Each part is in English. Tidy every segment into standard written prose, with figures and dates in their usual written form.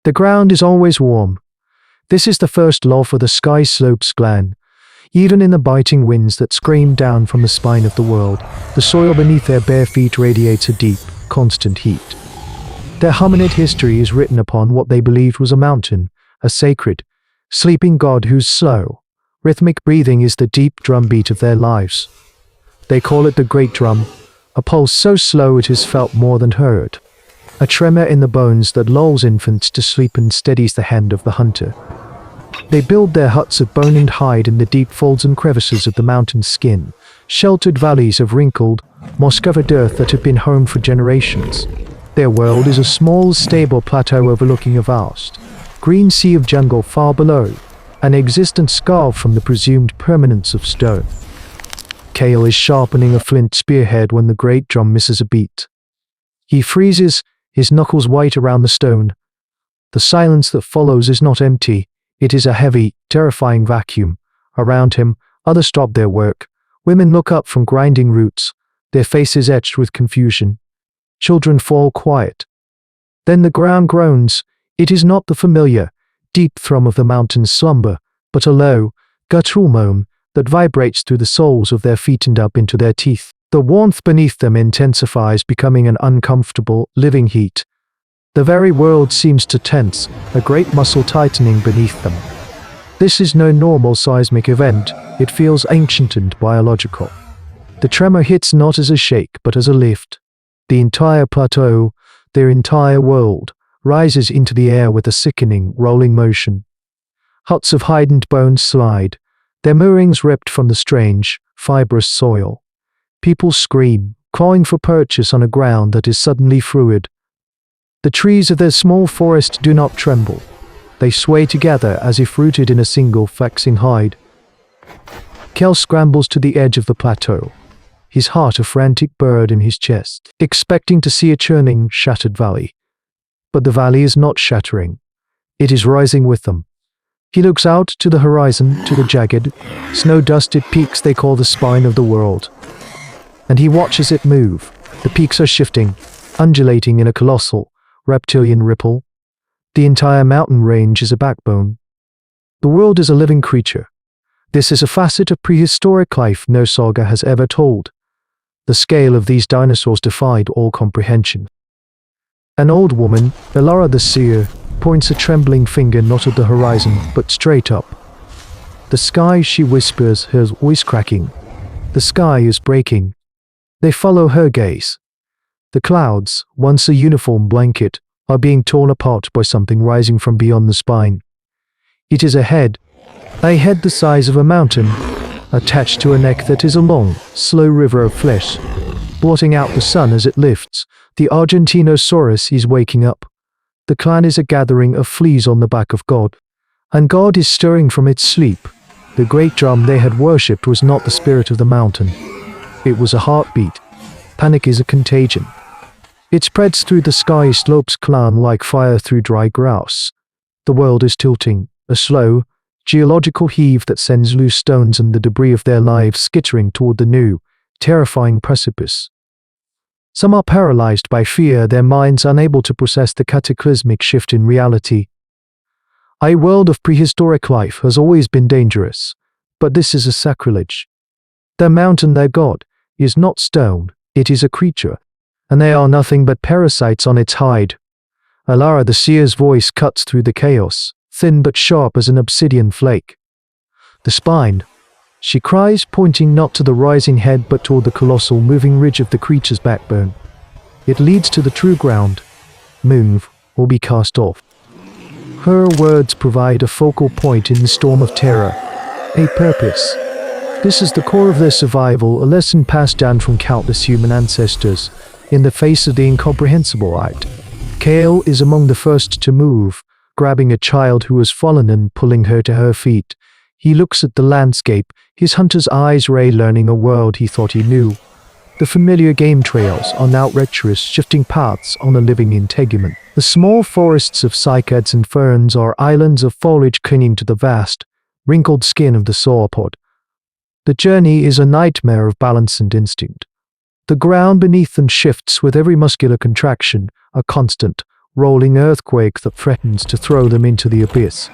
The ground is always warm. This is the first law for the sky slopes clan. Even in the biting winds that scream down from the spine of the world, the soil beneath their bare feet radiates a deep, constant heat. Their hominid history is written upon what they believed was a mountain, a sacred, sleeping god whose slow, rhythmic breathing is the deep drumbeat of their lives. They call it the Great Drum, a pulse so slow it is felt more than heard, a tremor in the bones that lulls infants to sleep and steadies the hand of the hunter. They build their huts of bone and hide in the deep folds and crevices of the mountain's skin, sheltered valleys of wrinkled, moss-covered earth that have been home for generations. Their world is a small, stable plateau overlooking a vast, green sea of jungle far below, an existence scarred from the presumed permanence of stone. Kale is sharpening a flint spearhead when the great drum misses a beat. He freezes, his knuckles white around the stone. The silence that follows is not empty, it is a heavy, terrifying vacuum. Around him, others stop their work. Women look up from grinding roots, their faces etched with confusion. Children fall quiet. Then the ground groans. It is not the familiar, deep thrum of the mountain's slumber, but a low, guttural moan that vibrates through the soles of their feet and up into their teeth. The warmth beneath them intensifies, becoming an uncomfortable, living heat. The very world seems to tense, a great muscle tightening beneath them. This is no normal seismic event, it feels ancient and biological. The tremor hits not as a shake but as a lift. The entire plateau, their entire world, rises into the air with a sickening, rolling motion. Huts of hide and bones slide, their moorings ripped from the strange, fibrous soil. People scream, calling for purchase on a ground that is suddenly fluid. The trees of their small forest do not tremble. They sway together as if rooted in a single flexing hide. Kel scrambles to the edge of the plateau, his heart a frantic bird in his chest, expecting to see a churning, shattered valley. But the valley is not shattering. It is rising with them. He looks out to the horizon, to the jagged, snow-dusted peaks they call the spine of the world. And he watches it move. The peaks are shifting, undulating in a colossal, reptilian ripple. The entire mountain range is a backbone. The world is a living creature. This is a facet of prehistoric life no saga has ever told. The scale of these dinosaurs defied all comprehension. An old woman, Elara the seer, points a trembling finger not at the horizon, but straight up. The sky, she whispers, her voice cracking. The sky is breaking. They follow her gaze. The clouds, once a uniform blanket, are being torn apart by something rising from beyond the spine. It is a head the size of a mountain, attached to a neck that is a long, slow river of flesh, blotting out the sun as it lifts. The Argentinosaurus is waking up. The clan is a gathering of fleas on the back of God, and God is stirring from its sleep. The great drum they had worshipped was not the spirit of the mountain. It was a heartbeat. Panic is a contagion. It spreads through the sky slopes clan like fire through dry grass. The world is tilting, a slow, geological heave that sends loose stones and the debris of their lives skittering toward the new, terrifying precipice. Some are paralyzed by fear, their minds unable to process the cataclysmic shift in reality. A world of prehistoric life has always been dangerous, but this is a sacrilege. Their mountain, their god, is not stone, it is a creature, and they are nothing but parasites on its hide. Elara the seer's voice cuts through the chaos, thin but sharp as an obsidian flake. The spine, she cries, pointing not to the rising head but toward the colossal moving ridge of the creature's backbone. It leads to the true ground. Move, or be cast off. Her words provide a focal point in the storm of terror, a purpose. This is the core of their survival, a lesson passed down from countless human ancestors. In the face of the incomprehensible act, Kale is among the first to move, grabbing a child who has fallen and pulling her to her feet. He looks at the landscape, his hunter's eyes relearning a world he thought he knew. The familiar game trails are now treacherous, shifting paths on a living integument. The small forests of cycads and ferns are islands of foliage clinging to the vast, wrinkled skin of the sauropod. The journey is a nightmare of balance and instinct. The ground beneath them shifts with every muscular contraction, a constant, rolling earthquake that threatens to throw them into the abyss.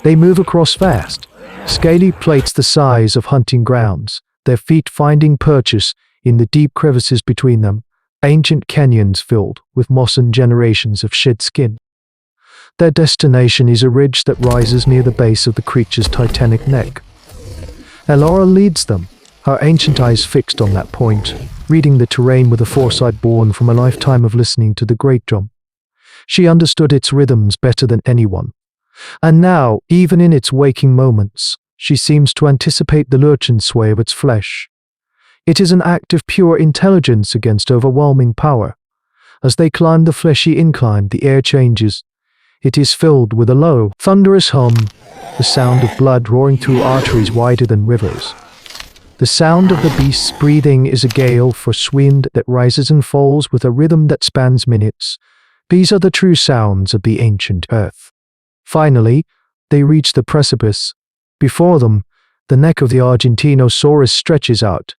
They move across fast, scaly plates the size of hunting grounds, their feet finding purchase in the deep crevices between them, ancient canyons filled with moss and generations of shed skin. Their destination is a ridge that rises near the base of the creature's titanic neck. Elara leads them, her ancient eyes fixed on that point, reading the terrain with a foresight born from a lifetime of listening to the great drum. She understood its rhythms better than anyone. And now, even in its waking moments, she seems to anticipate the lurching sway of its flesh. It is an act of pure intelligence against overwhelming power. As they climb the fleshy incline, the air changes. It is filled with a low, thunderous hum, the sound of blood roaring through arteries wider than rivers. The sound of the beast's breathing is a gale-force wind that rises and falls with a rhythm that spans minutes. These are the true sounds of the ancient earth. Finally, they reach the precipice. Before them, the neck of the Argentinosaurus stretches out,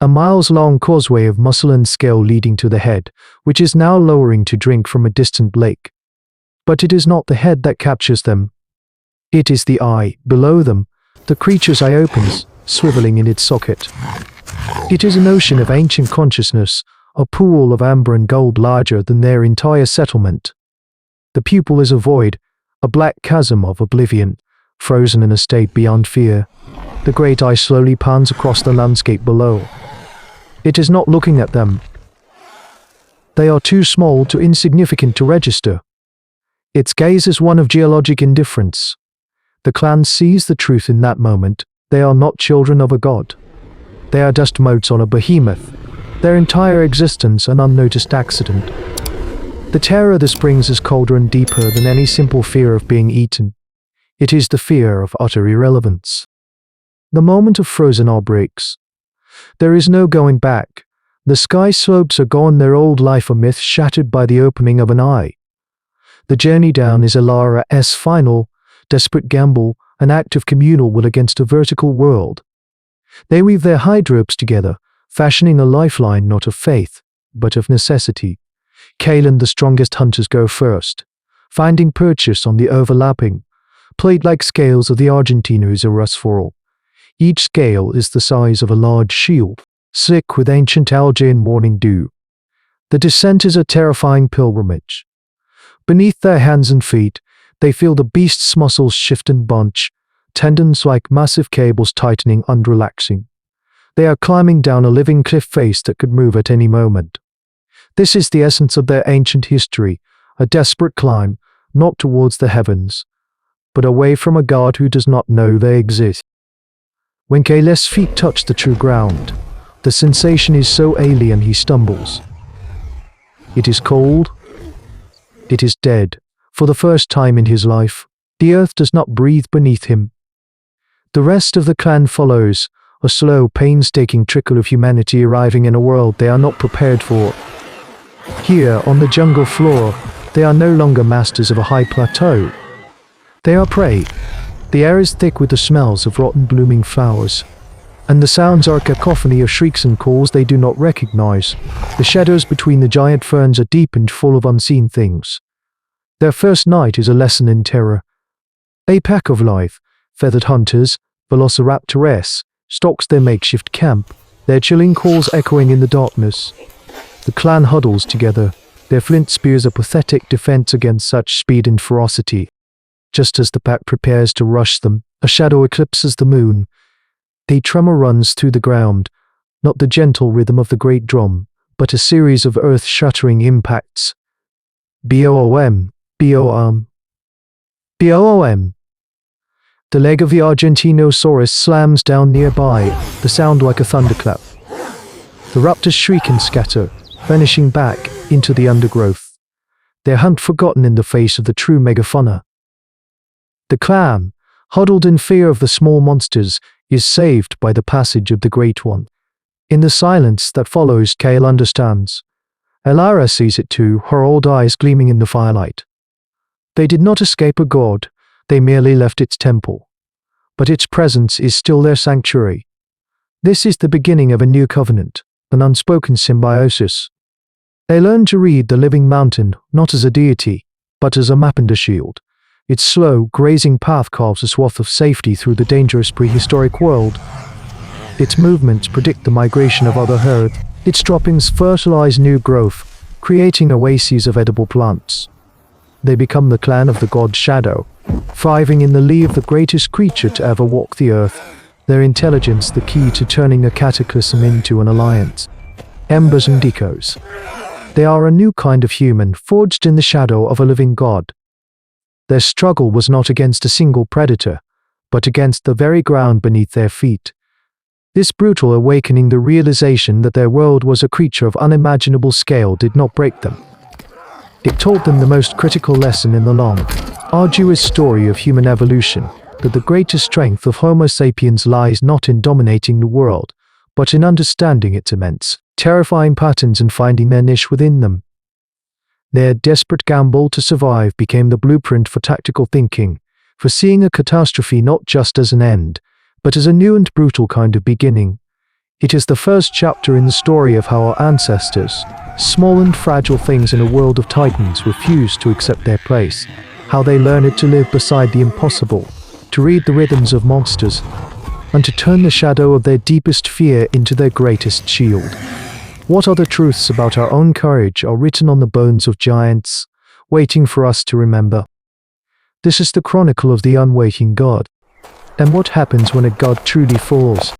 a miles-long causeway of muscle and scale leading to the head, which is now lowering to drink from a distant lake. But it is not the head that captures them. It is the eye, below them. The creature's eye opens, swiveling in its socket. It is an ocean of ancient consciousness, a pool of amber and gold larger than their entire settlement. The pupil is a void, a black chasm of oblivion, frozen in a state beyond fear. The great eye slowly pans across the landscape below. It is not looking at them. They are too small, too insignificant to register. Its gaze is one of geologic indifference. The clan sees the truth in that moment. They are not children of a god. They are dust motes on a behemoth, their entire existence an unnoticed accident. The terror this brings is colder and deeper than any simple fear of being eaten. It is the fear of utter irrelevance. The moment of frozen awe breaks. There is no going back. The sky slopes are gone, their old life a myth shattered by the opening of an eye. The journey down is Elara's final, desperate gamble, an act of communal will against a vertical world. They weave their hide ropes together, fashioning a lifeline not of faith, but of necessity. Kalen, the strongest hunters, go first, finding purchase on the overlapping, plate-like scales of the Argentinosaurus. Each scale is the size of a large shield, slick with ancient algae and morning dew. The descent is a terrifying pilgrimage. Beneath their hands and feet, they feel the beast's muscles shift and bunch, tendons like massive cables tightening and relaxing. They are climbing down a living cliff face that could move at any moment. This is the essence of their ancient history, a desperate climb, not towards the heavens, but away from a god who does not know they exist. When Kale's feet touch the true ground, the sensation is so alien he stumbles. It is cold. It is dead. For the first time in his life, the earth does not breathe beneath him. The rest of the clan follows, a slow, painstaking trickle of humanity arriving in a world they are not prepared for. Here, on the jungle floor, they are no longer masters of a high plateau. They are prey. The air is thick with the smells of rotten blooming flowers, and the sounds are a cacophony of shrieks and calls they do not recognize. The shadows between the giant ferns are deep and full of unseen things. Their first night is a lesson in terror. A pack of lithe, feathered hunters, velociraptors, stalks their makeshift camp, their chilling calls echoing in the darkness. The clan huddles together, their flint spears a pathetic defense against such speed and ferocity. Just as the pack prepares to rush them, a shadow eclipses the moon. A tremor runs through the ground, not the gentle rhythm of the great drum, but a series of earth-shattering impacts. Boom, boom, boom. The leg of the Argentinosaurus slams down nearby, the sound like a thunderclap. The raptors shriek and scatter, vanishing back into the undergrowth, their hunt forgotten in the face of the true megafauna. The clan, huddled in fear of the small monsters, is saved by the passage of the Great One. In the silence that follows, Kale understands. Elara sees it too, her old eyes gleaming in the firelight. They did not escape a god, they merely left its temple. But its presence is still their sanctuary. This is the beginning of a new covenant, an unspoken symbiosis. They learned to read the living mountain not as a deity, but as a map and a shield. Its slow, grazing path carves a swath of safety through the dangerous prehistoric world. Its movements predict the migration of other herds. Its droppings fertilize new growth, creating oases of edible plants. They become the clan of the god Shadow, thriving in the lee of the greatest creature to ever walk the earth, their intelligence the key to turning a cataclysm into an alliance. Embers and echoes. They are a new kind of human, forged in the shadow of a living god. Their struggle was not against a single predator, but against the very ground beneath their feet. This brutal awakening, the realization that their world was a creature of unimaginable scale, did not break them. It taught them the most critical lesson in the long, arduous story of human evolution, that the greatest strength of Homo sapiens lies not in dominating the world, but in understanding its immense, terrifying patterns and finding their niche within them. Their desperate gamble to survive became the blueprint for tactical thinking, for seeing a catastrophe not just as an end, but as a new and brutal kind of beginning. It is the first chapter in the story of how our ancestors, small and fragile things in a world of titans, refused to accept their place, how they learned to live beside the impossible, to read the rhythms of monsters, and to turn the shadow of their deepest fear into their greatest shield. What other truths about our own courage are written on the bones of giants, waiting for us to remember? This is the chronicle of the unwaking god. And what happens when a god truly falls?